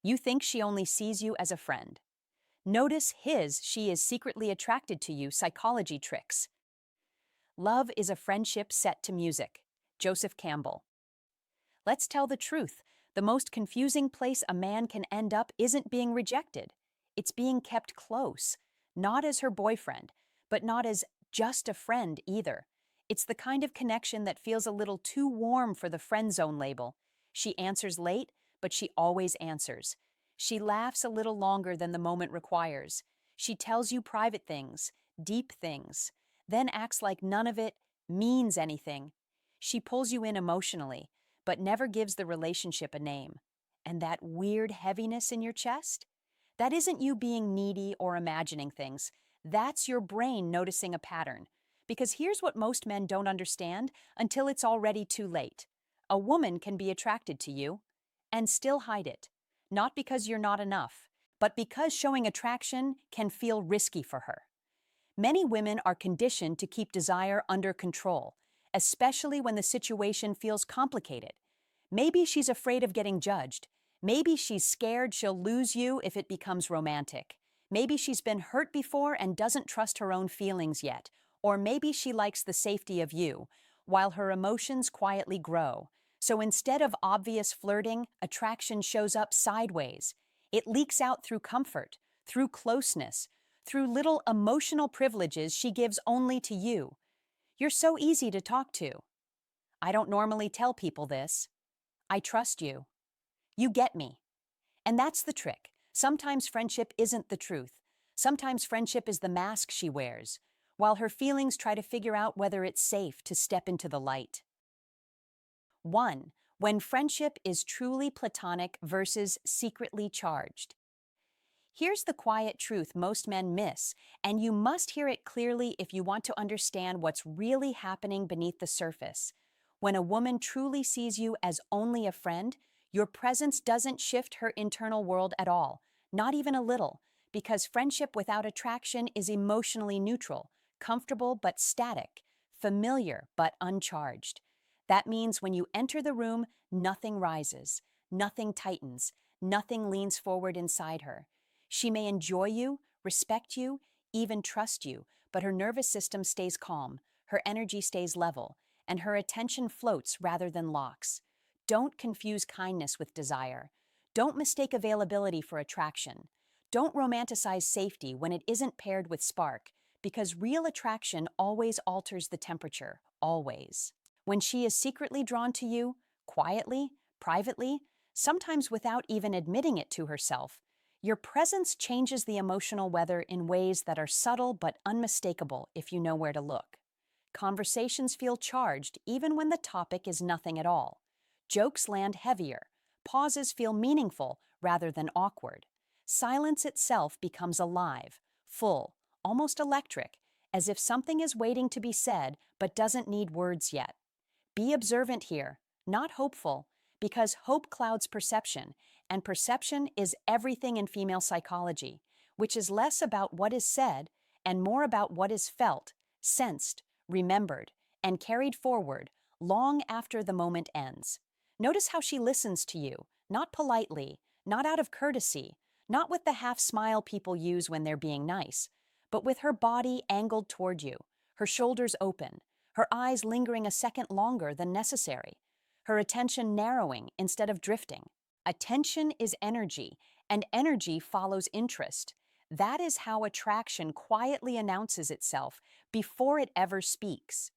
You think she only sees you as a friend. Notice his she is secretly attracted to you psychology tricks. Love is a friendship set to music. Joseph Campbell. Let's tell the truth. The most confusing place a man can end up isn't being rejected. It's being kept close, not as her boyfriend, but not as just a friend either. It's the kind of connection that feels a little too warm for the friend zone label. She answers late, but she always answers. She laughs a little longer than the moment requires. She tells you private things, deep things, then acts like none of it means anything. She pulls you in emotionally, but never gives the relationship a name. And that weird heaviness in your chest? That isn't you being needy or imagining things. That's your brain noticing a pattern. Because here's what most men don't understand until it's already too late. A woman can be attracted to you and still hide it. Not because you're not enough, but because showing attraction can feel risky for her. Many women are conditioned to keep desire under control, especially when the situation feels complicated. Maybe she's afraid of getting judged. Maybe she's scared she'll lose you if it becomes romantic. Maybe she's been hurt before and doesn't trust her own feelings yet. Or maybe she likes the safety of you, while her emotions quietly grow. So instead of obvious flirting, attraction shows up sideways. It leaks out through comfort, through closeness, through little emotional privileges she gives only to you. You're so easy to talk to. I don't normally tell people this. I trust you. You get me. And that's the trick. Sometimes friendship isn't the truth. Sometimes friendship is the mask she wears, while her feelings try to figure out whether it's safe to step into the light. 1. When friendship is truly platonic versus secretly charged. Here's the quiet truth most men miss, and you must hear it clearly if you want to understand what's really happening beneath the surface. When a woman truly sees you as only a friend, your presence doesn't shift her internal world at all, not even a little, because friendship without attraction is emotionally neutral, comfortable but static, familiar but uncharged. That means when you enter the room, nothing rises, nothing tightens, nothing leans forward inside her. She may enjoy you, respect you, even trust you, but her nervous system stays calm, her energy stays level, and her attention floats rather than locks. Don't confuse kindness with desire. Don't mistake availability for attraction. Don't romanticize safety when it isn't paired with spark, because real attraction always alters the temperature, always. When she is secretly drawn to you, quietly, privately, sometimes without even admitting it to herself, your presence changes the emotional weather in ways that are subtle but unmistakable if you know where to look. Conversations feel charged even when the topic is nothing at all. Jokes land heavier. Pauses feel meaningful rather than awkward. Silence itself becomes alive, full, almost electric, as if something is waiting to be said but doesn't need words yet. Be observant here, not hopeful, because hope clouds perception, and perception is everything in female psychology, which is less about what is said and more about what is felt, sensed, remembered, and carried forward long after the moment ends. Notice how she listens to you, not politely, not out of courtesy, not with the half-smile people use when they're being nice, but with her body angled toward you, her shoulders open, her eyes lingering a second longer than necessary, her attention narrowing instead of drifting. Attention is energy, and energy follows interest. That is how attraction quietly announces itself before it ever speaks.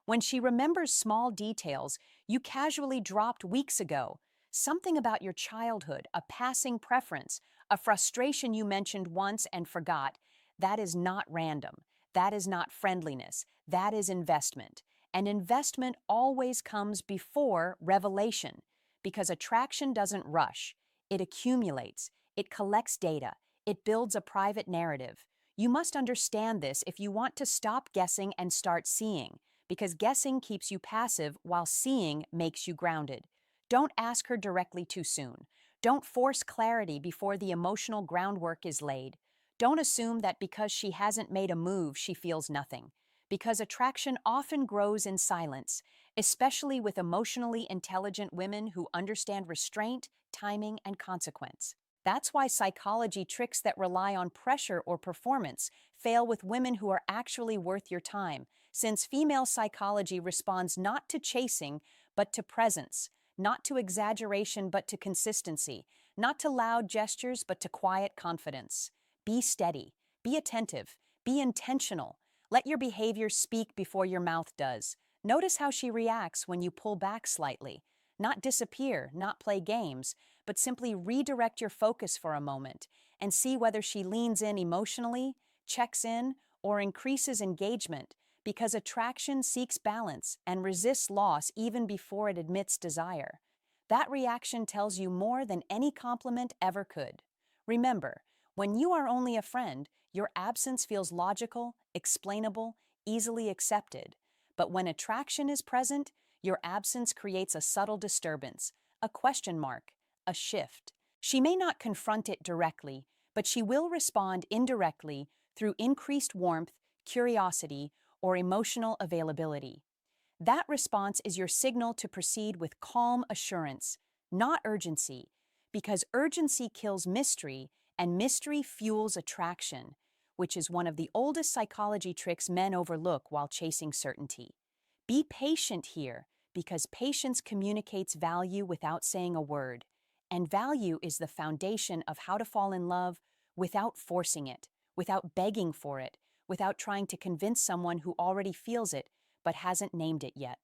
When she remembers small details you casually dropped weeks ago, something about your childhood, a passing preference, a frustration you mentioned once and forgot, that is not random. That is not friendliness. That is investment. And investment always comes before revelation, because attraction doesn't rush. It accumulates. It collects data. It builds a private narrative. You must understand this if you want to stop guessing and start seeing, because guessing keeps you passive while seeing makes you grounded. Don't ask her directly too soon. Don't force clarity before the emotional groundwork is laid. Don't assume that because she hasn't made a move, she feels nothing. Because attraction often grows in silence, especially with emotionally intelligent women who understand restraint, timing, and consequence. That's why psychology tricks that rely on pressure or performance fail with women who are actually worth your time, since female psychology responds not to chasing, but to presence, not to exaggeration, but to consistency, not to loud gestures, but to quiet confidence. Be steady, be attentive, be intentional. Let your behavior speak before your mouth does. Notice how she reacts when you pull back slightly. Not disappear, not play games, but simply redirect your focus for a moment and see whether she leans in emotionally, checks in, or increases engagement, because attraction seeks balance and resists loss even before it admits desire. That reaction tells you more than any compliment ever could. Remember, when you are only a friend, your absence feels logical, explainable, easily accepted. But when attraction is present, your absence creates a subtle disturbance, a question mark, a shift. She may not confront it directly, but she will respond indirectly through increased warmth, curiosity, or emotional availability. That response is your signal to proceed with calm assurance, not urgency, because urgency kills mystery and mystery fuels attraction, which is one of the oldest psychology tricks men overlook while chasing certainty. Be patient here, because patience communicates value without saying a word, and value is the foundation of how to fall in love without forcing it, without begging for it, without trying to convince someone who already feels it but hasn't named it yet.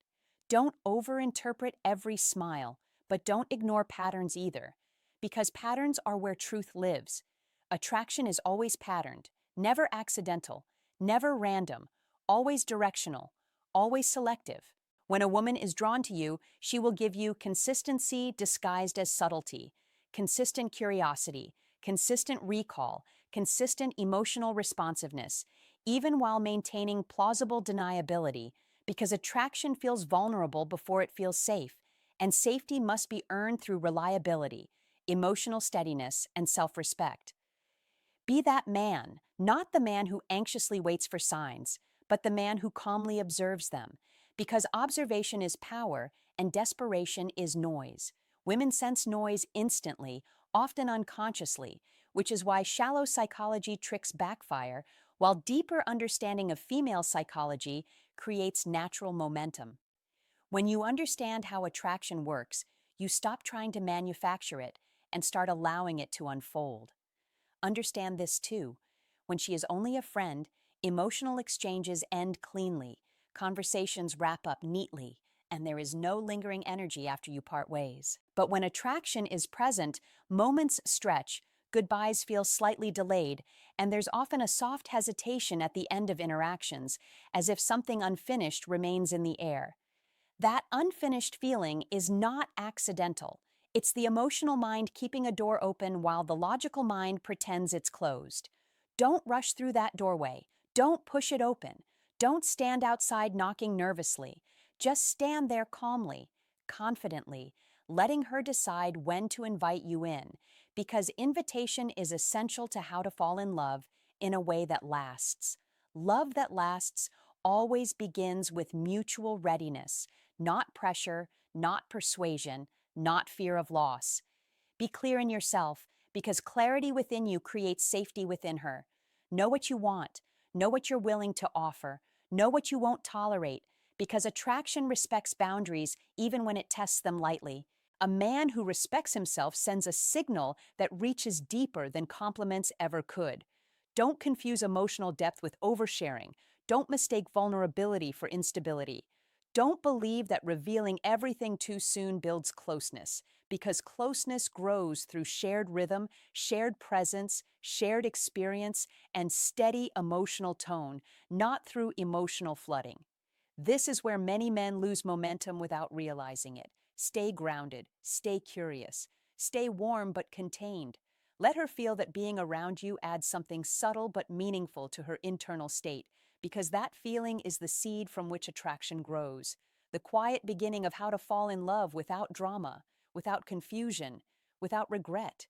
Don't overinterpret every smile, but don't ignore patterns either, because patterns are where truth lives. Attraction is always patterned, never accidental, never random, always directional, always selective. When a woman is drawn to you, she will give you consistency disguised as subtlety, consistent curiosity, consistent recall, consistent emotional responsiveness, even while maintaining plausible deniability, because attraction feels vulnerable before it feels safe, and safety must be earned through reliability, emotional steadiness, and self-respect. Be that man, not the man who anxiously waits for signs, but the man who calmly observes them, because observation is power and desperation is noise. Women sense noise instantly, often unconsciously, which is why shallow psychology tricks backfire, while deeper understanding of female psychology creates natural momentum. When you understand how attraction works, you stop trying to manufacture it and start allowing it to unfold. Understand this too. When she is only a friend, emotional exchanges end cleanly, conversations wrap up neatly, and there is no lingering energy after you part ways. But when attraction is present, moments stretch, goodbyes feel slightly delayed, and there's often a soft hesitation at the end of interactions, as if something unfinished remains in the air. That unfinished feeling is not accidental. It's the emotional mind keeping a door open while the logical mind pretends it's closed. Don't rush through that doorway. Don't push it open. Don't stand outside knocking nervously. Just stand there calmly, confidently, letting her decide when to invite you in, because invitation is essential to how to fall in love in a way that lasts. Love that lasts always begins with mutual readiness, not pressure, not persuasion, not fear of loss. Be clear in yourself, because clarity within you creates safety within her. Know what you want, know what you're willing to offer, know what you won't tolerate, because attraction respects boundaries even when it tests them lightly. A man who respects himself sends a signal that reaches deeper than compliments ever could. Don't confuse emotional depth with oversharing. Don't mistake vulnerability for instability. Don't believe that revealing everything too soon builds closeness, because closeness grows through shared rhythm, shared presence, shared experience, and steady emotional tone, not through emotional flooding. This is where many men lose momentum without realizing it. Stay grounded, stay curious, stay warm but contained. Let her feel that being around you adds something subtle but meaningful to her internal state, because that feeling is the seed from which attraction grows, the quiet beginning of how to fall in love without drama, without confusion, without regret.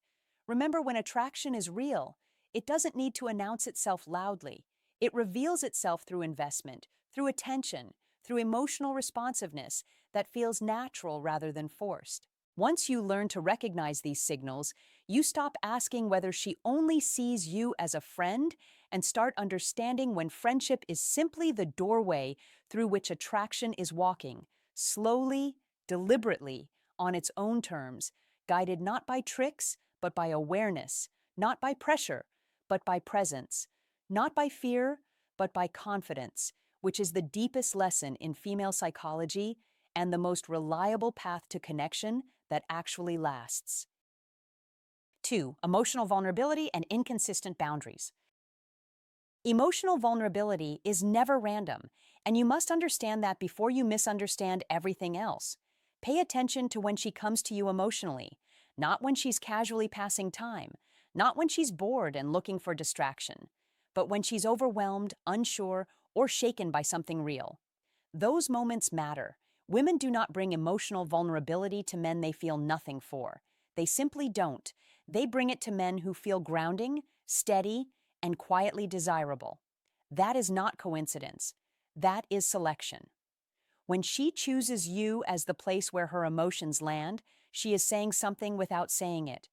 Remember, when attraction is real, it doesn't need to announce itself loudly. It reveals itself through investment, through attention, through emotional responsiveness that feels natural rather than forced. Once you learn to recognize these signals, you stop asking whether she only sees you as a friend and start understanding when friendship is simply the doorway through which attraction is walking, slowly, deliberately, on its own terms, guided not by tricks, but by awareness, not by pressure, but by presence, not by fear, but by confidence, which is the deepest lesson in female psychology and the most reliable path to connection that actually lasts. 2. Emotional vulnerability and inconsistent boundaries. Emotional vulnerability is never random, and you must understand that before you misunderstand everything else. Pay attention to when she comes to you emotionally, not when she's casually passing time, not when she's bored and looking for distraction, but when she's overwhelmed, unsure, or shaken by something real. Those moments matter. Women do not bring emotional vulnerability to men they feel nothing for. They simply don't. They bring it to men who feel grounding, steady, and quietly desirable. That is not coincidence. That is selection. When she chooses you as the place where her emotions land, she is saying something without saying it.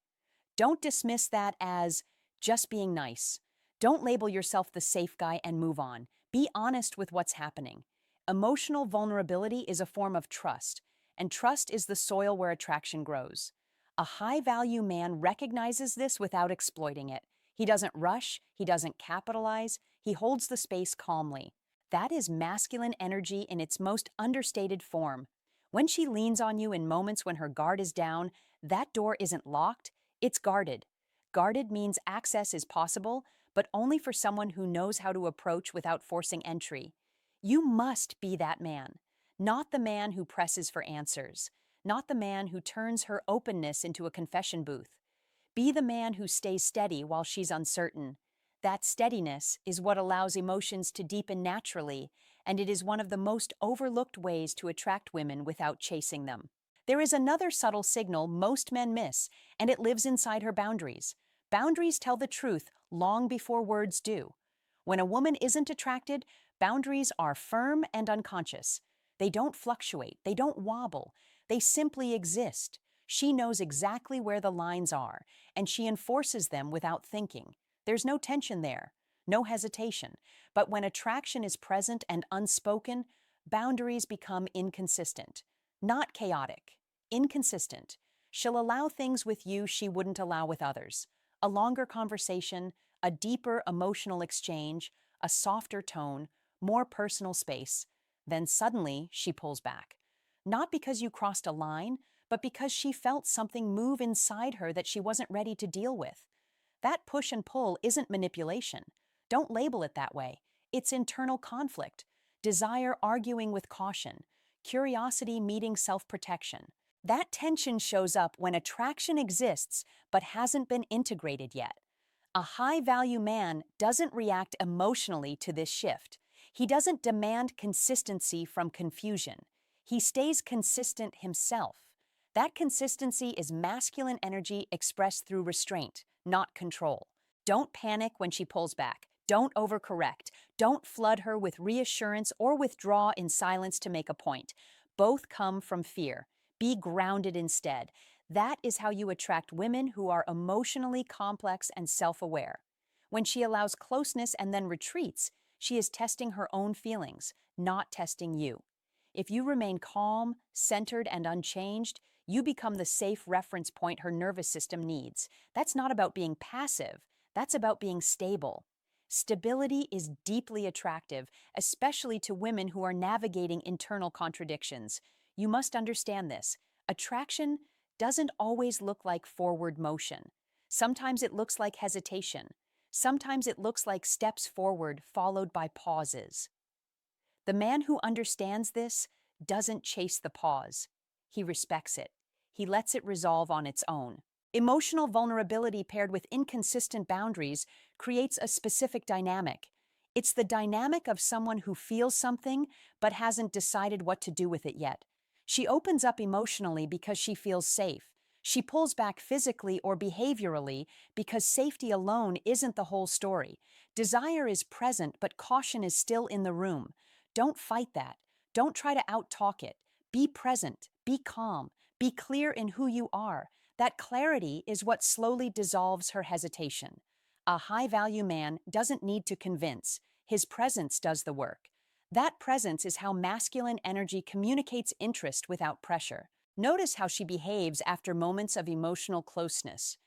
Don't dismiss that as just being nice. Don't label yourself the safe guy and move on. Be honest with what's happening. Emotional vulnerability is a form of trust, and trust is the soil where attraction grows. A high-value man recognizes this without exploiting it. He doesn't rush, he doesn't capitalize, he holds the space calmly. That is masculine energy in its most understated form. When she leans on you in moments when her guard is down, that door isn't locked, it's guarded. Guarded means access is possible, but only for someone who knows how to approach without forcing entry. You must be that man, not the man who presses for answers, not the man who turns her openness into a confession booth. Be the man who stays steady while she's uncertain. That steadiness is what allows emotions to deepen naturally, and it is one of the most overlooked ways to attract women without chasing them. There is another subtle signal most men miss, and it lives inside her boundaries. Boundaries tell the truth long before words do. When a woman isn't attracted, boundaries are firm and unconscious. They don't fluctuate, they don't wobble, they simply exist. She knows exactly where the lines are, and she enforces them without thinking. There's no tension there, no hesitation. But when attraction is present and unspoken, boundaries become inconsistent. Not chaotic, inconsistent. She'll allow things with you she wouldn't allow with others. A longer conversation, a deeper emotional exchange, a softer tone, more personal space. Then suddenly she pulls back. Not because you crossed a line, but because she felt something move inside her that she wasn't ready to deal with. That push and pull isn't manipulation. Don't label it that way. It's internal conflict, desire arguing with caution, curiosity meeting self-protection. That tension shows up when attraction exists but hasn't been integrated yet. A high-value man doesn't react emotionally to this shift. He doesn't demand consistency from confusion. He stays consistent himself. That consistency is masculine energy expressed through restraint, not control. Don't panic when she pulls back. Don't overcorrect. Don't flood her with reassurance or withdraw in silence to make a point. Both come from fear. Be grounded instead. That is how you attract women who are emotionally complex and self-aware. When she allows closeness and then retreats, she is testing her own feelings, not testing you. If you remain calm, centered, and unchanged, you become the safe reference point her nervous system needs. That's not about being passive, that's about being stable. Stability is deeply attractive, especially to women who are navigating internal contradictions. You must understand this. Attraction doesn't always look like forward motion. Sometimes it looks like hesitation. Sometimes it looks like steps forward followed by pauses. The man who understands this doesn't chase the pause. He respects it. He lets it resolve on its own. Emotional vulnerability paired with inconsistent boundaries creates a specific dynamic. It's the dynamic of someone who feels something but hasn't decided what to do with it yet. She opens up emotionally because she feels safe. She pulls back physically or behaviorally because safety alone isn't the whole story. Desire is present, but caution is still in the room. Don't fight that. Don't try to outtalk it. Be present, be calm, be clear in who you are. That clarity is what slowly dissolves her hesitation. A high-value man doesn't need to convince. His presence does the work. That presence is how masculine energy communicates interest without pressure. Notice how she behaves after moments of emotional closeness.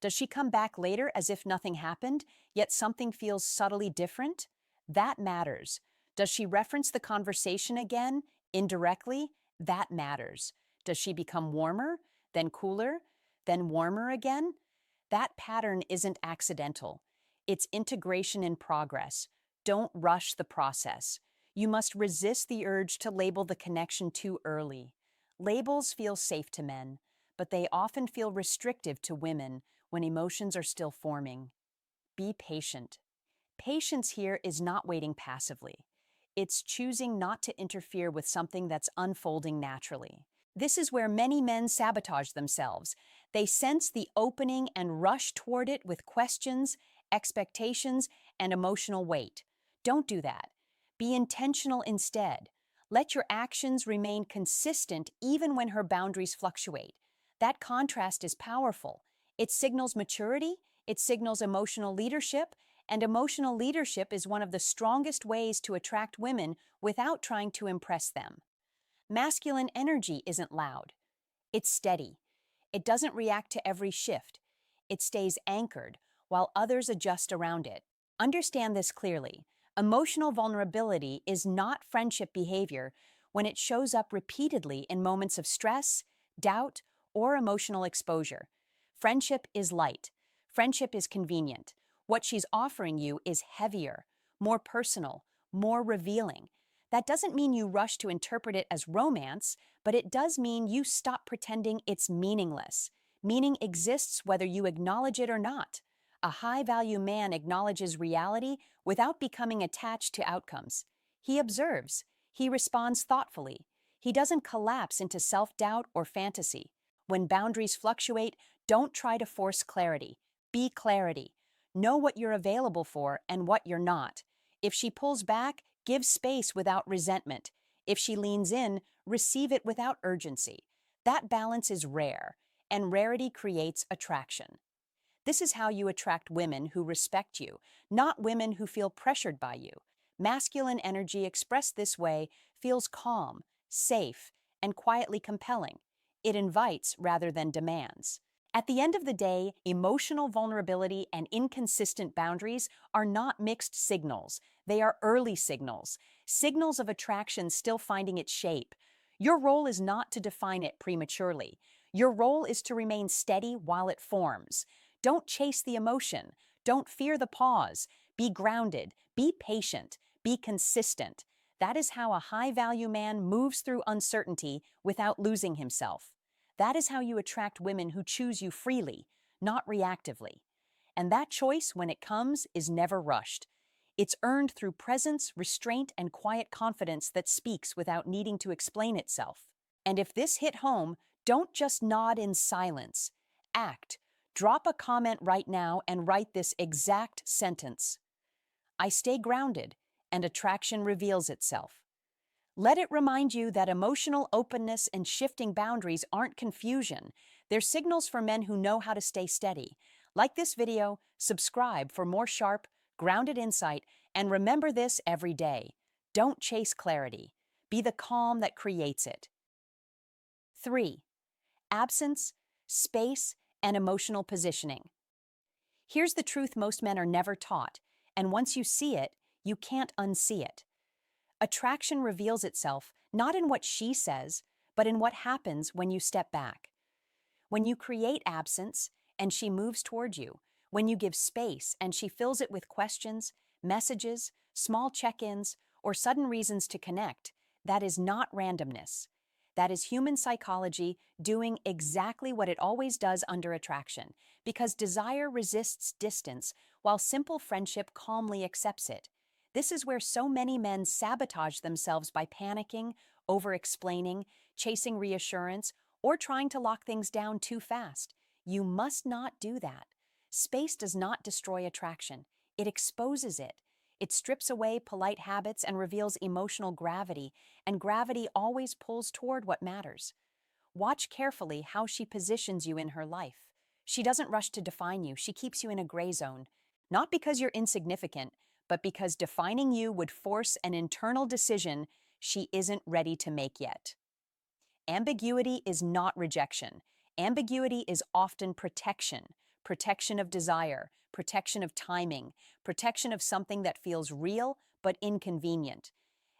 Does she come back later as if nothing happened, yet something feels subtly different? That matters. Does she reference the conversation again, indirectly? That matters. Does she become warmer, then cooler, then warmer again? That pattern isn't accidental. It's integration in progress. Don't rush the process. You must resist the urge to label the connection too early. Labels feel safe to men, but they often feel restrictive to women when emotions are still forming. Be patient. Patience here is not waiting passively. It's choosing not to interfere with something that's unfolding naturally. This is where many men sabotage themselves. They sense the opening and rush toward it with questions, expectations, and emotional weight. Don't do that. Be intentional instead. Let your actions remain consistent even when her boundaries fluctuate. That contrast is powerful. It signals maturity, it signals emotional leadership, and emotional leadership is one of the strongest ways to attract women without trying to impress them. Masculine energy isn't loud. It's steady. It doesn't react to every shift. It stays anchored while others adjust around it. Understand this clearly. Emotional vulnerability is not friendship behavior when it shows up repeatedly in moments of stress, doubt, or emotional exposure. Friendship is light. Friendship is convenient. What she's offering you is heavier, more personal, more revealing. That doesn't mean you rush to interpret it as romance, but it does mean you stop pretending it's meaningless. Meaning exists whether you acknowledge it or not. A high-value man acknowledges reality without becoming attached to outcomes. He observes. He responds thoughtfully. He doesn't collapse into self-doubt or fantasy. When boundaries fluctuate, don't try to force clarity. Be clarity. Know what you're available for and what you're not. If she pulls back, give space without resentment. If she leans in, receive it without urgency. That balance is rare, and rarity creates attraction. This is how you attract women who respect you, not women who feel pressured by you. Masculine energy expressed this way feels calm, safe, and quietly compelling. It invites rather than demands. At the end of the day, emotional vulnerability and inconsistent boundaries are not mixed signals. They are early signals, signals of attraction still finding its shape. Your role is not to define it prematurely. Your role is to remain steady while it forms. Don't chase the emotion. Don't fear the pause. Be grounded. Be patient. Be consistent. That is how a high-value man moves through uncertainty without losing himself. That is how you attract women who choose you freely, not reactively. And that choice, when it comes, is never rushed. It's earned through presence, restraint, and quiet confidence that speaks without needing to explain itself. And if this hit home, don't just nod in silence. Act. Drop a comment right now and write this exact sentence. I stay grounded, and attraction reveals itself. Let it remind you that emotional openness and shifting boundaries aren't confusion. They're signals for men who know how to stay steady. Like this video, subscribe for more sharp, grounded insight, and remember this every day. Don't chase clarity. Be the calm that creates it. 3. Absence, space, and emotional positioning. Here's the truth most men are never taught, and once you see it, you can't unsee it. Attraction reveals itself not in what she says, but in what happens when you step back. When you create absence and she moves toward you, when you give space and she fills it with questions, messages, small check-ins, or sudden reasons to connect, that is not randomness. That is human psychology doing exactly what it always does under attraction, because desire resists distance while simple friendship calmly accepts it. This is where so many men sabotage themselves by panicking, over-explaining, chasing reassurance, or trying to lock things down too fast. You must not do that. Space does not destroy attraction. It exposes it. It strips away polite habits and reveals emotional gravity, and gravity always pulls toward what matters. Watch carefully how she positions you in her life. She doesn't rush to define you, she keeps you in a gray zone. Not because you're insignificant, but because defining you would force an internal decision she isn't ready to make yet. Ambiguity is not rejection. Ambiguity is often protection. Protection of desire, protection of timing, protection of something that feels real but inconvenient.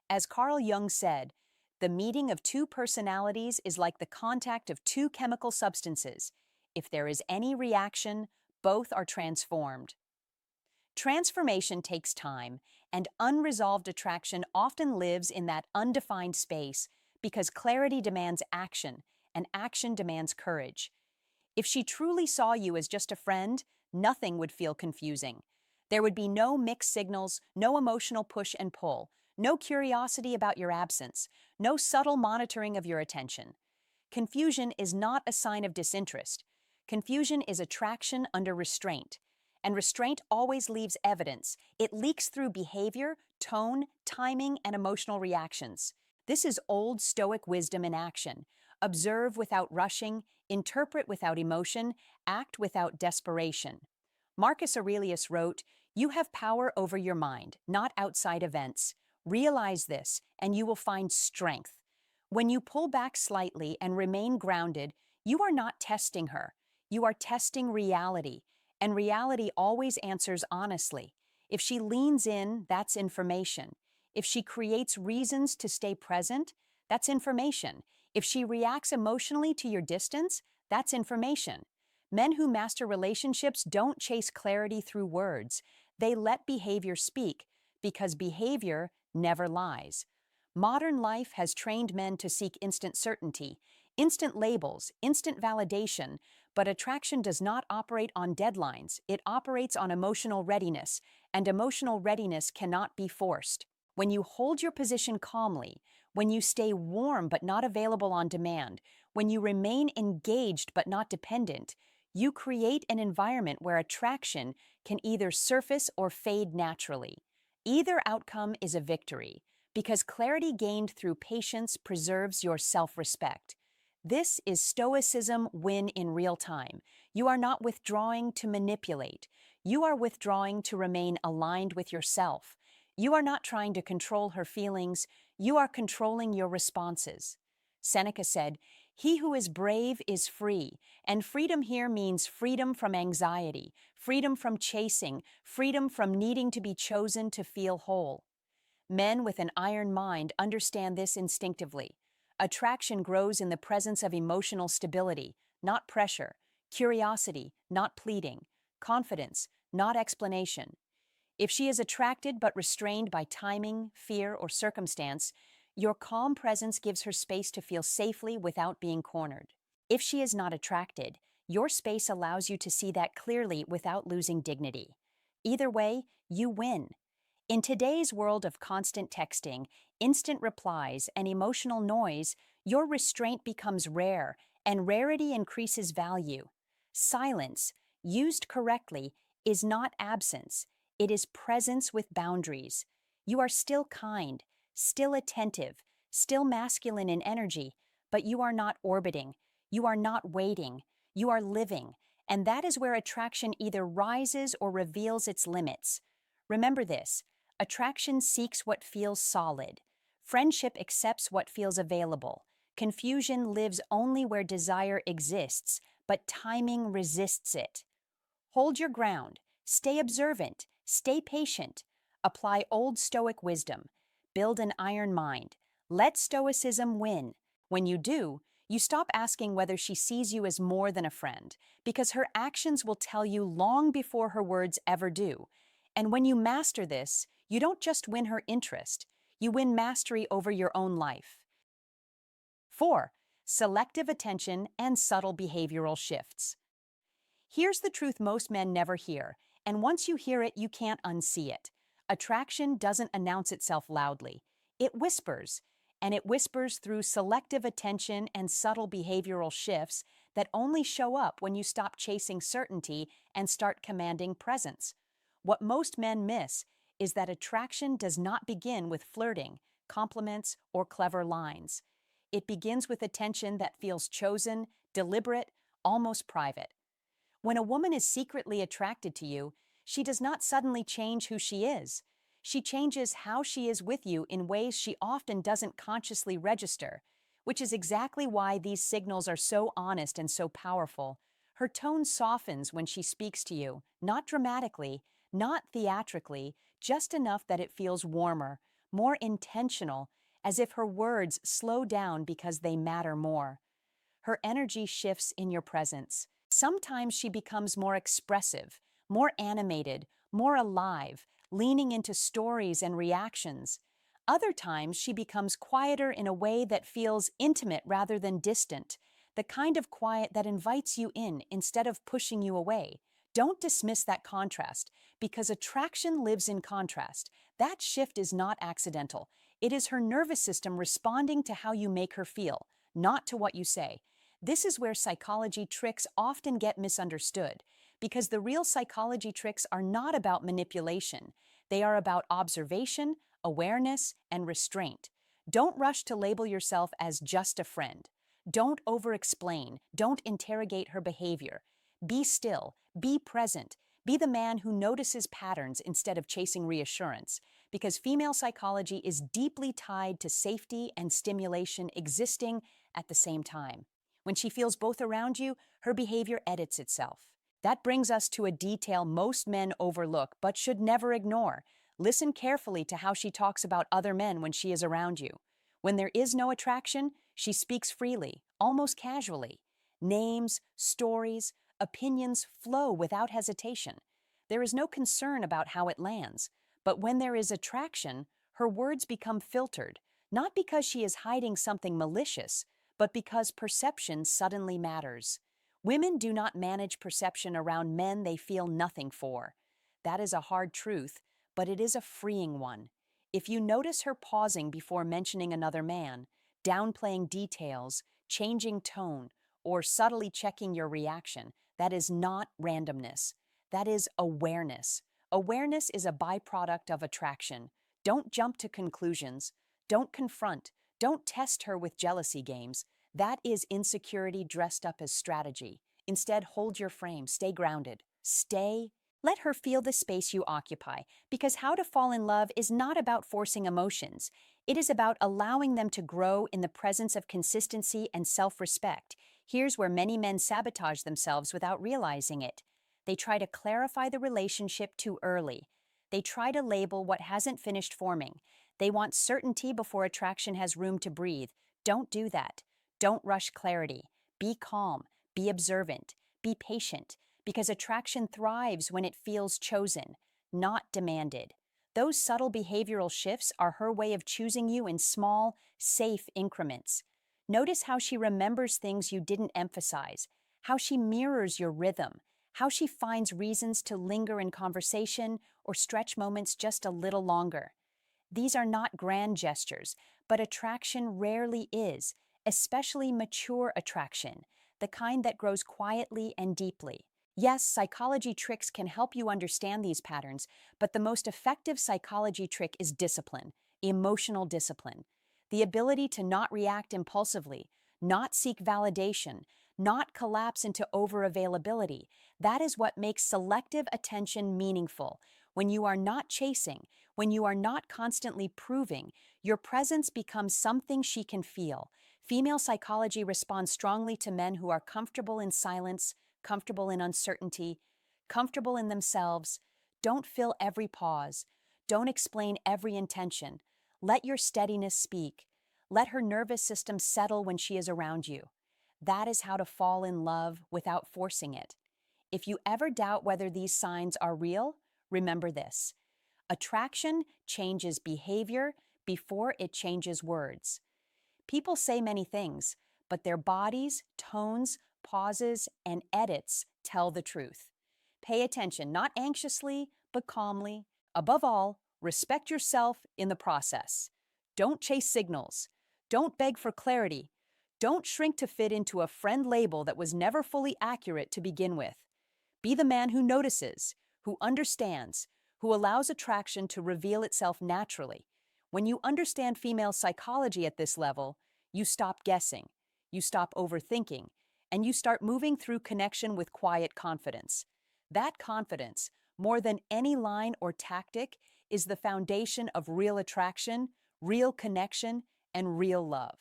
As Carl Jung said, the meeting of two personalities is like the contact of two chemical substances. If there is any reaction, both are transformed. Transformation takes time, and unresolved attraction often lives in that undefined space because clarity demands action, and action demands courage. If she truly saw you as just a friend, nothing would feel confusing. There would be no mixed signals, no emotional push and pull, no curiosity about your absence, no subtle monitoring of your attention. Confusion is not a sign of disinterest. Confusion is attraction under restraint. And restraint always leaves evidence. It leaks through behavior, tone, timing, and emotional reactions. This is old Stoic wisdom in action. Observe without rushing, interpret without emotion, act without desperation. Marcus Aurelius wrote, "You have power over your mind, not outside events. Realize this, and you will find strength." When you pull back slightly and remain grounded, you are not testing her. You are testing reality, and reality always answers honestly. If she leans in, that's information. If she creates reasons to stay present, that's information. If she reacts emotionally to your distance, that's information. Men who master relationships don't chase clarity through words. They let behavior speak, because behavior never lies. Modern life has trained men to seek instant certainty, instant labels, instant validation, but attraction does not operate on deadlines. It operates on emotional readiness, and emotional readiness cannot be forced. When you hold your position calmly, when you stay warm but not available on demand, when you remain engaged but not dependent, you create an environment where attraction can either surface or fade naturally. Either outcome is a victory, because clarity gained through patience preserves your self-respect. This is Stoicism win in real time. You are not withdrawing to manipulate. You are withdrawing to remain aligned with yourself. You are not trying to control her feelings. You are controlling your responses. Seneca said, "He who is brave is free," and freedom here means freedom from anxiety, freedom from chasing, freedom from needing to be chosen to feel whole. Men with an iron mind understand this instinctively. Attraction grows in the presence of emotional stability, not pressure, curiosity, not pleading, confidence, not explanation. If she is attracted but restrained by timing, fear, or circumstance, your calm presence gives her space to feel safely without being cornered. If she is not attracted, your space allows you to see that clearly without losing dignity. Either way, you win. In today's world of constant texting, instant replies, and emotional noise, your restraint becomes rare, and rarity increases value. Silence, used correctly, is not absence. It is presence with boundaries. You are still kind, still attentive, still masculine in energy, but you are not orbiting. You are not waiting. You are living, and that is where attraction either rises or reveals its limits. Remember this. Attraction seeks what feels solid. Friendship accepts what feels available. Confusion lives only where desire exists, but timing resists it. Hold your ground. Stay observant. Stay patient. Apply old Stoic wisdom. Build an iron mind. Let Stoicism win. When you do, you stop asking whether she sees you as more than a friend, because her actions will tell you long before her words ever do. And when you master this, you don't just win her interest, you win mastery over your own life. 4. Selective attention and subtle behavioral shifts. Here's the truth most men never hear, and once you hear it, you can't unsee it. Attraction doesn't announce itself loudly. It whispers, and it whispers through selective attention and subtle behavioral shifts that only show up when you stop chasing certainty and start commanding presence. What most men miss is that attraction does not begin with flirting, compliments, or clever lines. It begins with attention that feels chosen, deliberate, almost private. When a woman is secretly attracted to you, she does not suddenly change who she is. She changes how she is with you in ways she often doesn't consciously register, which is exactly why these signals are so honest and so powerful. Her tone softens when she speaks to you, not dramatically, not theatrically, just enough that it feels warmer, more intentional, as if her words slow down because they matter more. Her energy shifts in your presence. Sometimes she becomes more expressive, more animated, more alive, leaning into stories and reactions. Other times she becomes quieter in a way that feels intimate rather than distant, the kind of quiet that invites you in instead of pushing you away. Don't dismiss that contrast, because attraction lives in contrast. That shift is not accidental. It is her nervous system responding to how you make her feel, not to what you say. This is where psychology tricks often get misunderstood, because the real psychology tricks are not about manipulation. They are about observation, awareness, and restraint. Don't rush to label yourself as just a friend. Don't over-explain. Don't interrogate her behavior. Be still. Be present. Be the man who notices patterns instead of chasing reassurance, because female psychology is deeply tied to safety and stimulation existing at the same time. When she feels both around you, her behavior edits itself. That brings us to a detail most men overlook but should never ignore. Listen carefully to how she talks about other men when she is around you. When there is no attraction, she speaks freely, almost casually. Names, stories, opinions flow without hesitation. There is no concern about how it lands. But when there is attraction, her words become filtered, not because she is hiding something malicious, but because perception suddenly matters. Women do not manage perception around men they feel nothing for. That is a hard truth, but it is a freeing one. If you notice her pausing before mentioning another man, downplaying details, changing tone, or subtly checking your reaction, that is not randomness. That is awareness. Awareness is a byproduct of attraction. Don't jump to conclusions. Don't confront. Don't test her with jealousy games. That is insecurity dressed up as strategy. Instead, hold your frame. Stay grounded. Let her feel the space you occupy, because how to fall in love is not about forcing emotions. It is about allowing them to grow in the presence of consistency and self-respect. Here's where many men sabotage themselves without realizing it. They try to clarify the relationship too early. They try to label what hasn't finished forming. They want certainty before attraction has room to breathe. Don't do that. Don't rush clarity. Be calm. Be observant. Be patient, because attraction thrives when it feels chosen, not demanded. Those subtle behavioral shifts are her way of choosing you in small, safe increments. Notice how she remembers things you didn't emphasize, how she mirrors your rhythm, how she finds reasons to linger in conversation or stretch moments just a little longer. These are not grand gestures, but attraction rarely is, especially mature attraction, the kind that grows quietly and deeply. Yes, psychology tricks can help you understand these patterns, but the most effective psychology trick is discipline, emotional discipline. The ability to not react impulsively, not seek validation, not collapse into overavailability. That is what makes selective attention meaningful. When you are not chasing, when you are not constantly proving, your presence becomes something she can feel. Female psychology responds strongly to men who are comfortable in silence, comfortable in uncertainty, comfortable in themselves. Don't fill every pause. Don't explain every intention. Let your steadiness speak. Let her nervous system settle when she is around you. That is how to fall in love without forcing it. If you ever doubt whether these signs are real, remember this. Attraction changes behavior before it changes words. People say many things, but their bodies, tones, pauses, and edits tell the truth. Pay attention, not anxiously, but calmly. Above all, respect yourself in the process. Don't chase signals. Don't beg for clarity. Don't shrink to fit into a friend label that was never fully accurate to begin with. Be the man who notices, who understands, who allows attraction to reveal itself naturally. When you understand female psychology at this level, you stop guessing, you stop overthinking, and you start moving through connection with quiet confidence. That confidence, more than any line or tactic, is the foundation of real attraction, real connection, and real love.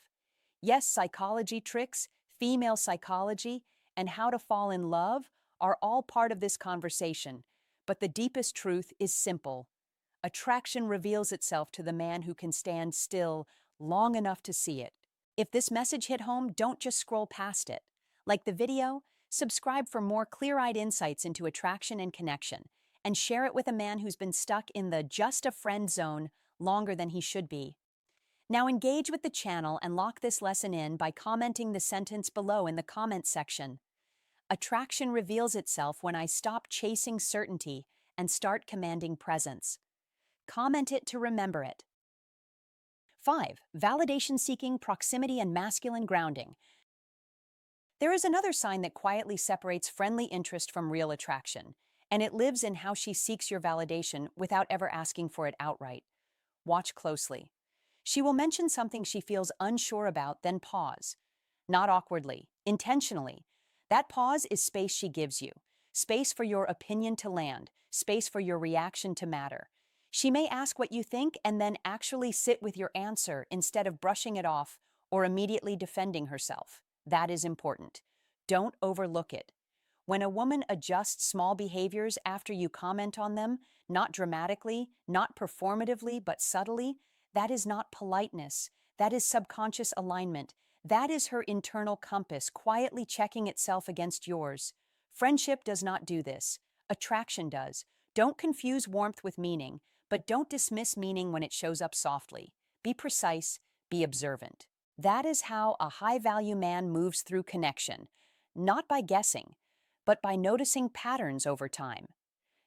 Yes, psychology tricks, female psychology, and how to fall in love are all part of this conversation, but the deepest truth is simple. Attraction reveals itself to the man who can stand still long enough to see it. If this message hit home, don't just scroll past it. Like the video, subscribe for more clear-eyed insights into attraction and connection, and share it with a man who's been stuck in the just a friend zone longer than he should be. Now engage with the channel and lock this lesson in by commenting the sentence below in the comments section. Attraction reveals itself when I stop chasing certainty and start commanding presence. Comment it to remember it. 5. Validation-seeking, proximity, and masculine grounding. There is another sign that quietly separates friendly interest from real attraction, and it lives in how she seeks your validation without ever asking for it outright. Watch closely. She will mention something she feels unsure about, then pause. Not awkwardly, intentionally. That pause is space she gives you. Space for your opinion to land, space for your reaction to matter. She may ask what you think and then actually sit with your answer instead of brushing it off or immediately defending herself. That is important. Don't overlook it. When a woman adjusts small behaviors after you comment on them, not dramatically, not performatively, but subtly, that is not politeness. That is subconscious alignment. That is her internal compass quietly checking itself against yours. Friendship does not do this. Attraction does. Don't confuse warmth with meaning, but don't dismiss meaning when it shows up softly. Be precise, be observant. That is how a high-value man moves through connection, not by guessing, but by noticing patterns over time.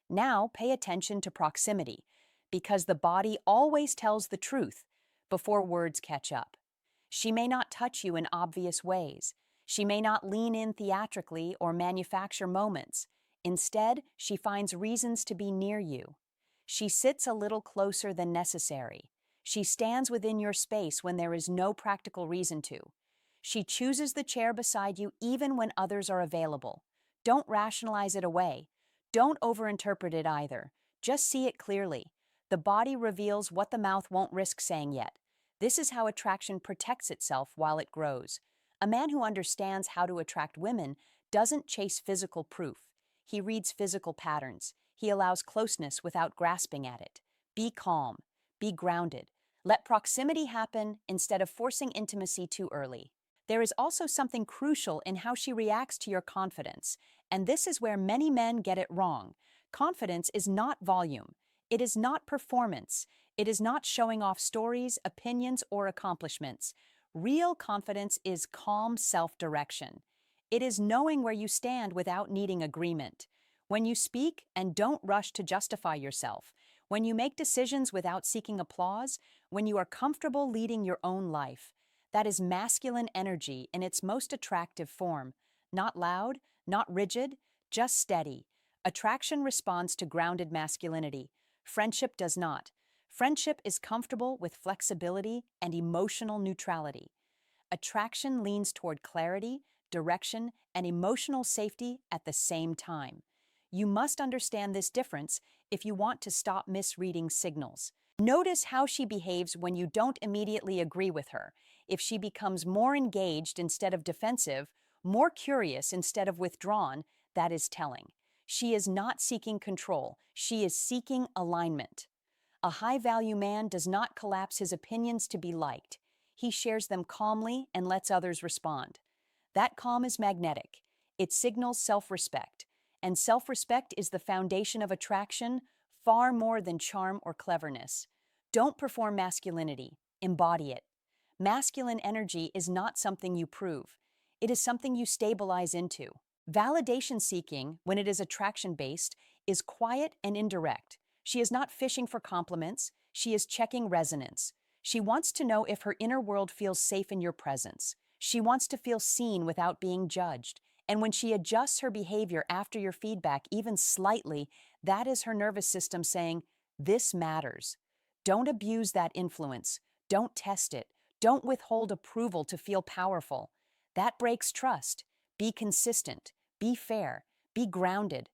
Now pay attention to proximity, because the body always tells the truth before words catch up. She may not touch you in obvious ways. She may not lean in theatrically or manufacture moments. Instead, she finds reasons to be near you. She sits a little closer than necessary. She stands within your space when there is no practical reason to. She chooses the chair beside you even when others are available. Don't rationalize it away. Don't overinterpret it either. Just see it clearly. The body reveals what the mouth won't risk saying yet. This is how attraction protects itself while it grows. A man who understands how to attract women doesn't chase physical proof. He reads physical patterns. He allows closeness without grasping at it. Be calm. Be grounded. Let proximity happen instead of forcing intimacy too early. There is also something crucial in how she reacts to your confidence, and this is where many men get it wrong. Confidence is not volume. It is not performance. It is not showing off stories, opinions, or accomplishments. Real confidence is calm self-direction. It is knowing where you stand without needing agreement. When you speak and don't rush to justify yourself, when you make decisions without seeking applause, when you are comfortable leading your own life, that is masculine energy in its most attractive form. Not loud, not rigid, just steady. Attraction responds to grounded masculinity. Friendship does not. Friendship is comfortable with flexibility and emotional neutrality. Attraction leans toward clarity, direction, and emotional safety at the same time. You must understand this difference if you want to stop misreading signals. Notice how she behaves when you don't immediately agree with her. If she becomes more engaged instead of defensive, more curious instead of withdrawn, that is telling. She is not seeking control. She is seeking alignment. A high-value man does not collapse his opinions to be liked. He shares them calmly and lets others respond. That calm is magnetic. It signals self-respect. And self-respect is the foundation of attraction, far more than charm or cleverness. Don't perform masculinity. Embody it. Masculine energy is not something you prove. It is something you stabilize into. Validation seeking, when it is attraction-based, is quiet and indirect. She is not fishing for compliments. She is checking resonance. She wants to know if her inner world feels safe in your presence. She wants to feel seen without being judged. And when she adjusts her behavior after your feedback, even slightly, That is her nervous system saying, "This matters." Don't abuse that influence. Don't test it. Don't withhold approval to feel powerful. That breaks trust. Be consistent. Be fair. Be grounded.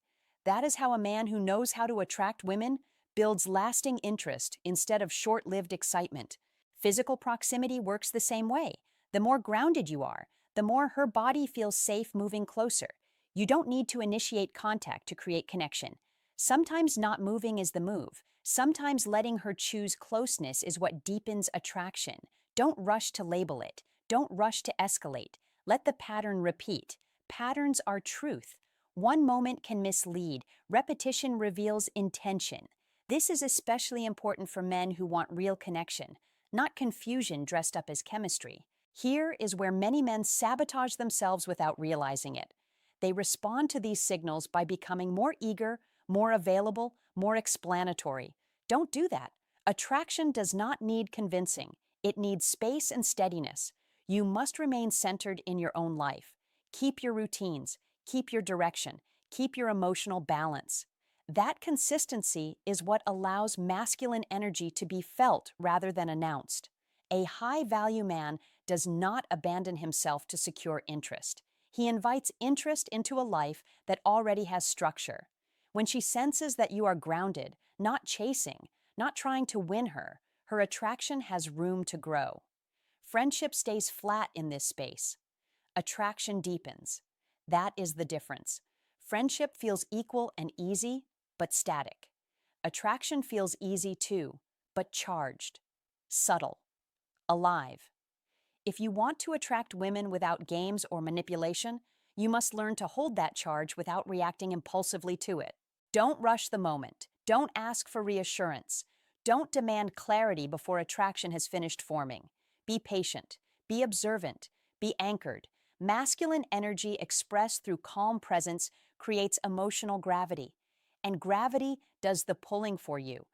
That is how a man who knows how to attract women builds lasting interest instead of short-lived excitement. Physical proximity works the same way. The more grounded you are, the more her body feels safe moving closer. You don't need to initiate contact to create connection. Sometimes not moving is the move. Sometimes letting her choose closeness is what deepens attraction. Don't rush to label it. Don't rush to escalate. Let the pattern repeat. Patterns are truth. One moment can mislead. Repetition reveals intention. This is especially important for men who want real connection, not confusion dressed up as chemistry. Here is where many men sabotage themselves without realizing it. They respond to these signals by becoming more eager, more available, more explanatory. Don't do that. Attraction does not need convincing. It needs space and steadiness. You must remain centered in your own life. Keep your routines. Keep your direction. Keep your emotional balance. That consistency is what allows masculine energy to be felt rather than announced. A high-value man does not abandon himself to secure interest. He invites interest into a life that already has structure. When she senses that you are grounded, not chasing, not trying to win her, her attraction has room to grow. Friendship stays flat in this space. Attraction deepens. That is the difference. Friendship feels equal and easy, but static. Attraction feels easy too, but charged, subtle, alive. If you want to attract women without games or manipulation, you must learn to hold that charge without reacting impulsively to it. Don't rush the moment. Don't ask for reassurance. Don't demand clarity before attraction has finished forming. Be patient. Be observant. Be anchored. Masculine energy expressed through calm presence creates emotional gravity, and gravity does the pulling for you.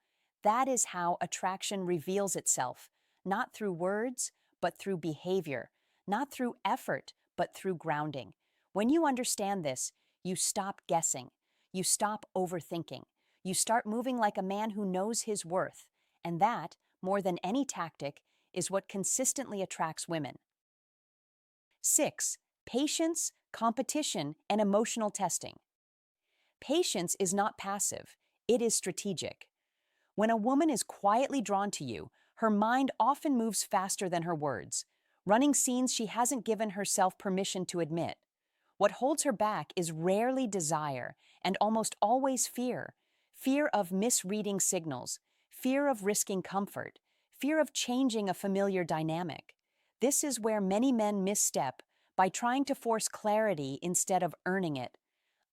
That is how attraction reveals itself, not through words, but through behavior, not through effort, but through grounding. When you understand this, you stop guessing. You stop overthinking. You start moving like a man who knows his worth. And that, more than any tactic, is what consistently attracts women. 6. Patience, competition, and emotional testing. Patience is not passive. It is strategic. When a woman is quietly drawn to you, her mind often moves faster than her words, running scenes she hasn't given herself permission to admit. What holds her back is rarely desire and almost always fear. Fear of misreading signals, fear of risking comfort, fear of changing a familiar dynamic. This is where many men misstep by trying to force clarity instead of earning it.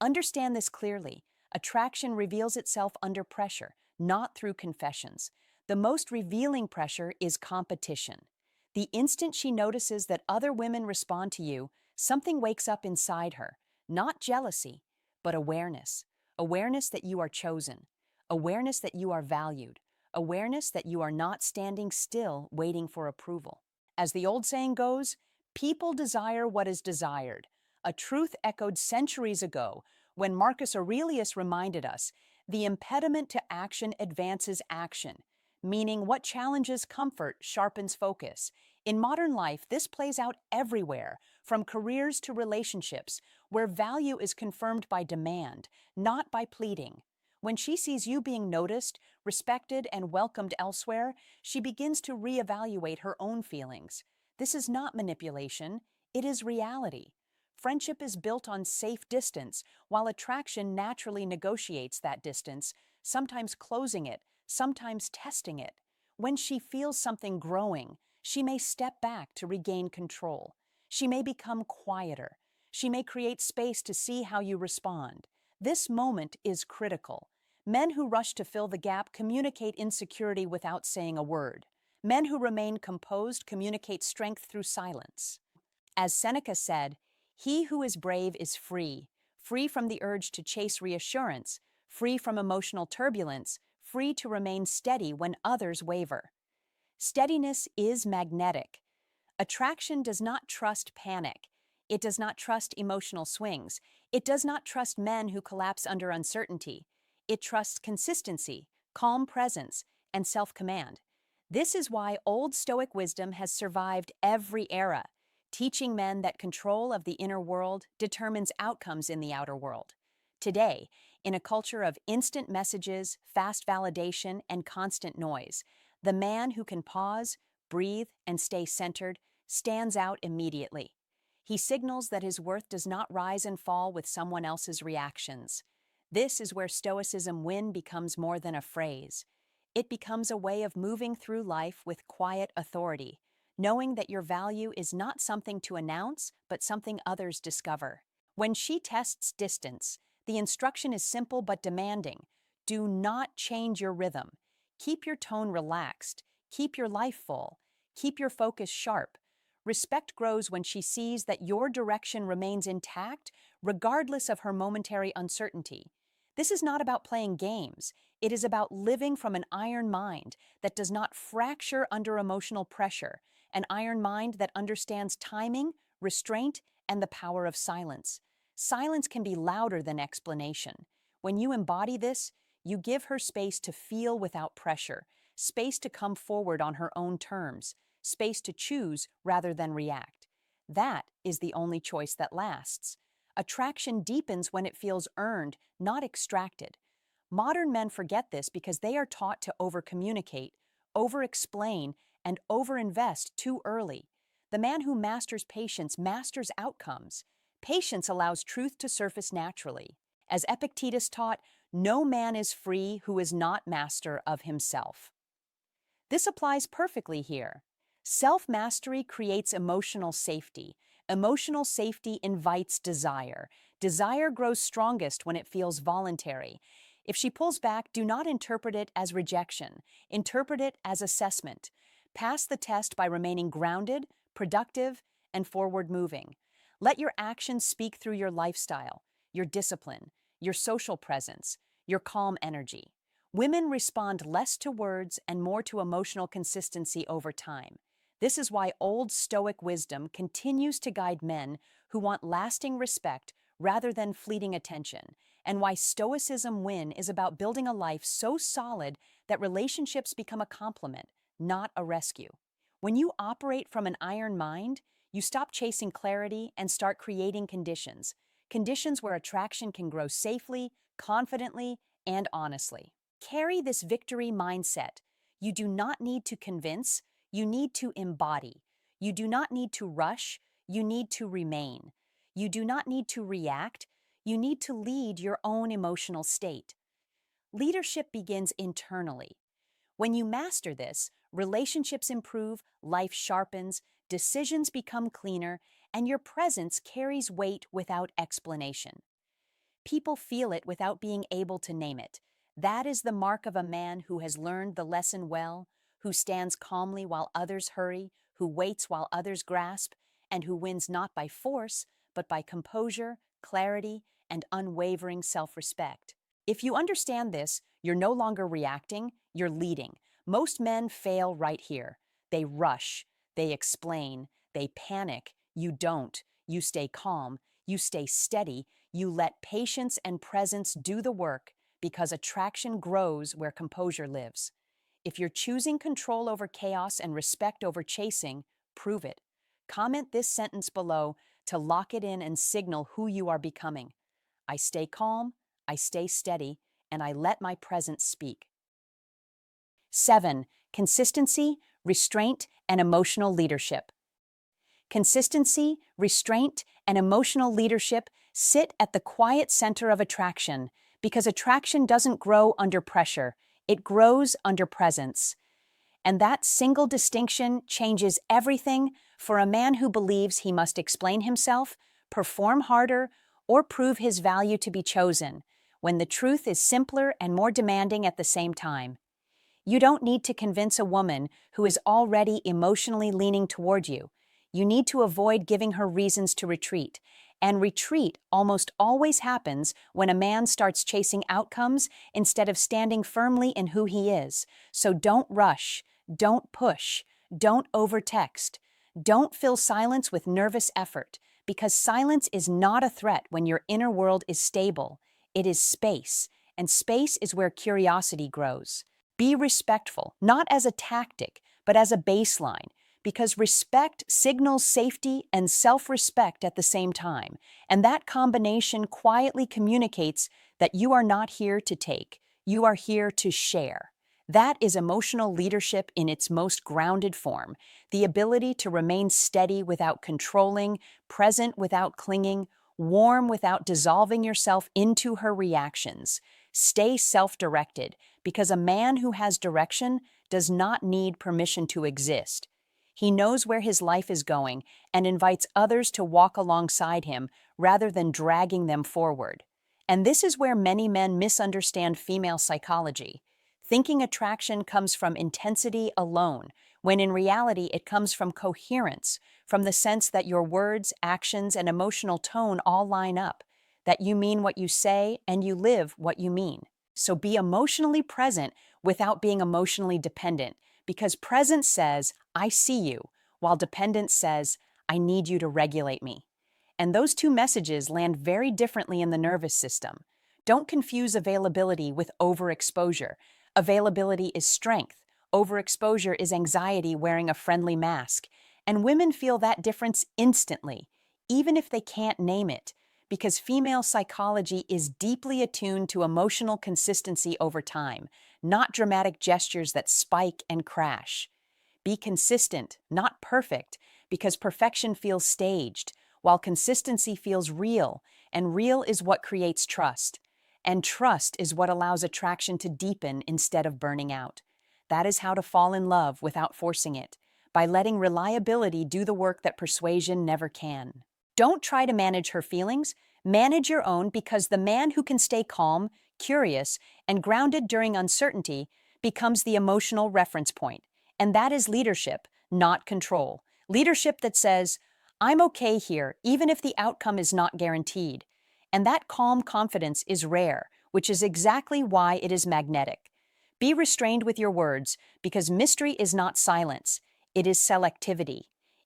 Understand this clearly. Attraction reveals itself under pressure, not through confessions. The most revealing pressure is competition. The instant she notices that other women respond to you, something wakes up inside her. Not jealousy, but awareness. Awareness that you are chosen. Awareness that you are valued. Awareness that you are not standing still waiting for approval. As the old saying goes, people desire what is desired. A truth echoed centuries ago when Marcus Aurelius reminded us, the impediment to action advances action, meaning what challenges comfort sharpens focus. In modern life, this plays out everywhere, from careers to relationships, where value is confirmed by demand, not by pleading. When she sees you being noticed, respected, and welcomed elsewhere, she begins to reevaluate her own feelings. This is not manipulation, it is reality. Friendship is built on safe distance, while attraction naturally negotiates that distance, sometimes closing it, sometimes testing it. When she feels something growing, she may step back to regain control. She may become quieter. She may create space to see how you respond. This moment is critical. Men who rush to fill the gap communicate insecurity without saying a word. Men who remain composed communicate strength through silence. As Seneca said, "He who is brave is free, free from the urge to chase reassurance, free from emotional turbulence, free to remain steady when others waver." Steadiness is magnetic. Attraction does not trust panic. It does not trust emotional swings. It does not trust men who collapse under uncertainty. it trusts consistency, calm presence, and self-command. This is why Old Stoic wisdom has survived every era, teaching men that control of the inner world determines outcomes in the outer world. Today, in a culture of instant messages, fast validation, and constant noise, the man who can pause, breathe, and stay centered stands out immediately. He signals that his worth does not rise and fall with someone else's reactions. This is where Stoicism win becomes more than a phrase. It becomes a way of moving through life with quiet authority, knowing that your value is not something to announce, but something others discover. When she tests distance, the instruction is simple but demanding. Do not change your rhythm. Keep your tone relaxed. Keep your life full. Keep your focus sharp. Respect grows when she sees that your direction remains intact, regardless of her momentary uncertainty. This is not about playing games. It is about living from an iron mind that does not fracture under emotional pressure, an iron mind that understands timing, restraint, and the power of silence. Silence can be louder than explanation. When you embody this, you give her space to feel without pressure, space to come forward on her own terms, space to choose rather than react. That is the only choice that lasts. Attraction deepens when it feels earned, not extracted. Modern men forget this because they are taught to overcommunicate, over-explain, and overinvest too early. The man who masters patience masters outcomes. Patience allows truth to surface naturally. As Epictetus taught, no man is free who is not master of himself. This applies perfectly here. Self-mastery creates emotional safety. Emotional safety invites desire. Desire grows strongest when it feels voluntary. If she pulls back, do not interpret it as rejection. Interpret it as assessment. Pass the test by remaining grounded, productive, and forward-moving. Let your actions speak through your lifestyle, your discipline, your social presence, your calm energy. Women respond less to words and more to emotional consistency over time. This is why Old Stoic wisdom continues to guide men who want lasting respect rather than fleeting attention, and why Stoicism win is about building a life so solid that relationships become a complement, not a rescue. When you operate from an iron mind, you stop chasing clarity and start creating conditions where attraction can grow safely, confidently, and honestly. Carry this victory mindset. You do not need to convince, you need to embody. You do not need to rush, you need to remain. You do not need to react, you need to lead your own emotional state. Leadership begins internally. When you master this, relationships improve, life sharpens, decisions become cleaner, and your presence carries weight without explanation. People feel it without being able to name it. That is the mark of a man who has learned the lesson well, who stands calmly while others hurry, who waits while others grasp, and who wins not by force, but by composure, clarity, and unwavering self-respect. If you understand this, you're no longer reacting, you're leading. Most men fail right here. They rush, they explain, they panic. You don't. You stay calm, you stay steady, you let patience and presence do the work because attraction grows where composure lives. If you're choosing control over chaos and respect over chasing, prove it. Comment this sentence below to lock it in and signal who you are becoming. I stay calm, I stay steady, and I let my presence speak. 7. Consistency, restraint, and emotional leadership. Consistency, restraint, and emotional leadership sit at the quiet center of attraction because attraction doesn't grow under pressure, it grows under presence. And that single distinction changes everything for a man who believes he must explain himself, perform harder, or prove his value to be chosen, when the truth is simpler and more demanding at the same time. You don't need to convince a woman who is already emotionally leaning toward you. You need to avoid giving her reasons to retreat. And retreat almost always happens when a man starts chasing outcomes instead of standing firmly in who he is. So don't rush, don't push, don't overtext. Don't fill silence with nervous effort, because silence is not a threat when your inner world is stable. It is space, and space is where curiosity grows. Be respectful, not as a tactic, but as a baseline, because respect signals safety and self-respect at the same time, and that combination quietly communicates that you are not here to take, you are here to share. That is emotional leadership in its most grounded form, the ability to remain steady without controlling, present without clinging, warm without dissolving yourself into her reactions. Stay self-directed, because a man who has direction does not need permission to exist. He knows where his life is going and invites others to walk alongside him rather than dragging them forward. And this is where many men misunderstand female psychology, thinking attraction comes from intensity alone, when in reality it comes from coherence, from the sense that your words, actions, and emotional tone all line up, that you mean what you say and you live what you mean. So be emotionally present without being emotionally dependent, because presence says, I see you, while dependence says, I need you to regulate me. And those two messages land very differently in the nervous system. Don't confuse availability with overexposure. Availability is strength. Overexposure is anxiety wearing a friendly mask. And women feel that difference instantly, even if they can't name it, because female psychology is deeply attuned to emotional consistency over time, not dramatic gestures that spike and crash. Be consistent, not perfect, because perfection feels staged, while consistency feels real, and real is what creates trust. And trust is what allows attraction to deepen instead of burning out. That is how to fall in love without forcing it, by letting reliability do the work that persuasion never can. Don't try to manage her feelings, manage your own, because the man who can stay calm, curious, and grounded during uncertainty becomes the emotional reference point. And that is leadership, not control. Leadership that says, I'm okay here, even if the outcome is not guaranteed. And that calm confidence is rare, which is exactly why it is magnetic. Be restrained with your words, because mystery is not silence, it is selectivity.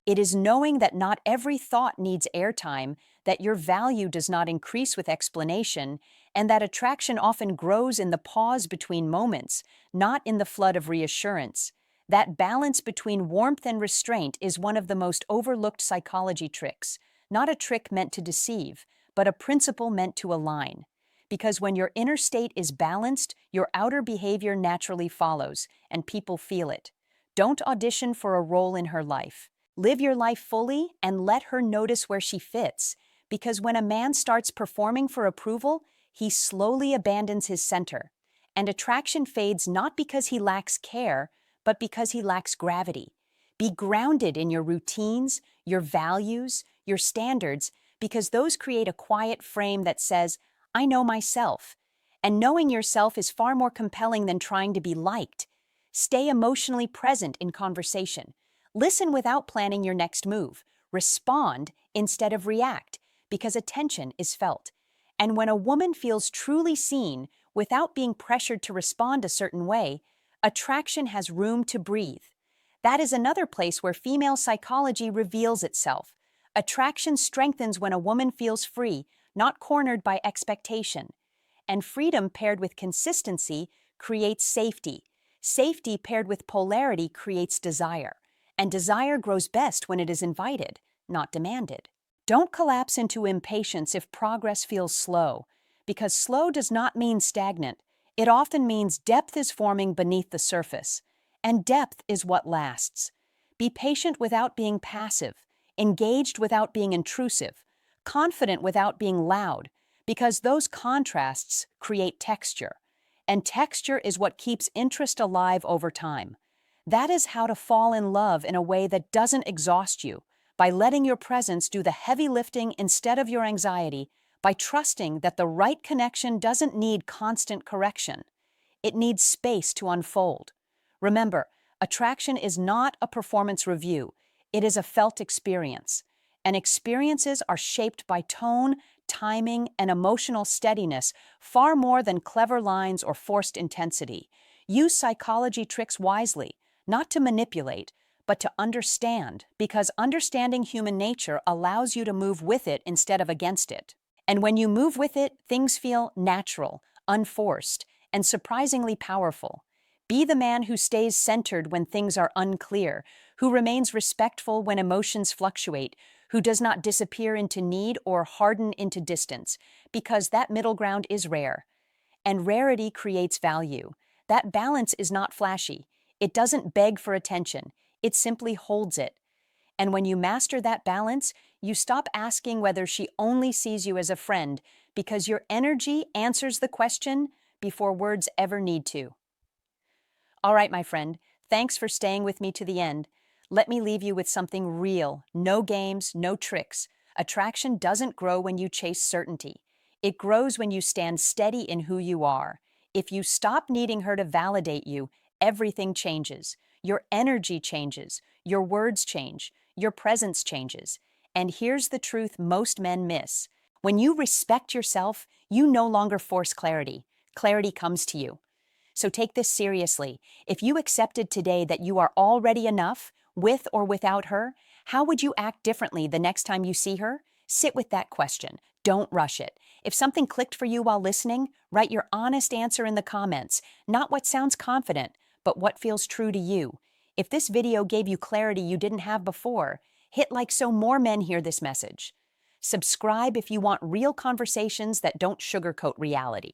It is knowing that not every thought needs airtime, that your value does not increase with explanation, and that attraction often grows in the pause between moments, not in the flood of reassurance. That balance between warmth and restraint is one of the most overlooked psychology tricks, not a trick meant to deceive, but a principle meant to align. Because when your inner state is balanced, your outer behavior naturally follows, and people feel it. Don't audition for a role in her life. Live your life fully and let her notice where she fits, because when a man starts performing for approval, he slowly abandons his center. And attraction fades not because he lacks care, but because he lacks gravity. Be grounded in your routines, your values, your standards, because those create a quiet frame that says, I know myself. And knowing yourself is far more compelling than trying to be liked. Stay emotionally present in conversation. Listen without planning your next move. Respond instead of react, because attention is felt. And when a woman feels truly seen, without being pressured to respond a certain way, attraction has room to breathe. That is another place where female psychology reveals itself. Attraction strengthens when a woman feels free, not cornered by expectation. And freedom paired with consistency creates safety. Safety paired with polarity creates desire. And desire grows best when it is invited, not demanded. Don't collapse into impatience if progress feels slow, because slow does not mean stagnant. It often means depth is forming beneath the surface, and depth is what lasts. Be patient without being passive, engaged without being intrusive, confident without being loud, because those contrasts create texture, and texture is what keeps interest alive over time. That is how to fall in love in a way that doesn't exhaust you, by letting your presence do the heavy lifting instead of your anxiety, by trusting that the right connection doesn't need constant correction. It needs space to unfold. Remember, attraction is not a performance review, it is a felt experience. And experiences are shaped by tone, timing, and emotional steadiness far more than clever lines or forced intensity. Use psychology tricks wisely, not to manipulate, but to understand, because understanding human nature allows you to move with it instead of against it. And when you move with it, things feel natural, unforced, and surprisingly powerful. Be the man who stays centered when things are unclear, who remains respectful when emotions fluctuate, who does not disappear into need or harden into distance, because that middle ground is rare. And rarity creates value. That balance is not flashy. It doesn't beg for attention. It simply holds it. And when you master that balance, you stop asking whether she only sees you as a friend, because your energy answers the question before words ever need to. All right, my friend, thanks for staying with me to the end. Let me leave you with something real. No games, no tricks. Attraction doesn't grow when you chase certainty. It grows when you stand steady in who you are. If you stop needing her to validate you, everything changes. Your energy changes. Your words change. Your presence changes. And here's the truth most men miss. When you respect yourself, you no longer force clarity. Clarity comes to you. So take this seriously. If you accepted today that you are already enough, with or without her, how would you act differently the next time you see her? Sit with that question. Don't rush it. If something clicked for you while listening, write your honest answer in the comments. Not what sounds confident, but what feels true to you. If this video gave you clarity you didn't have before, hit like so more men hear this message. Subscribe if you want real conversations that don't sugarcoat reality.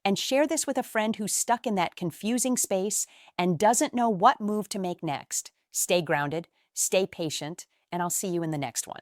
And share this with a friend who's stuck in that confusing space and doesn't know what move to make next. Stay grounded, stay patient, and I'll see you in the next one.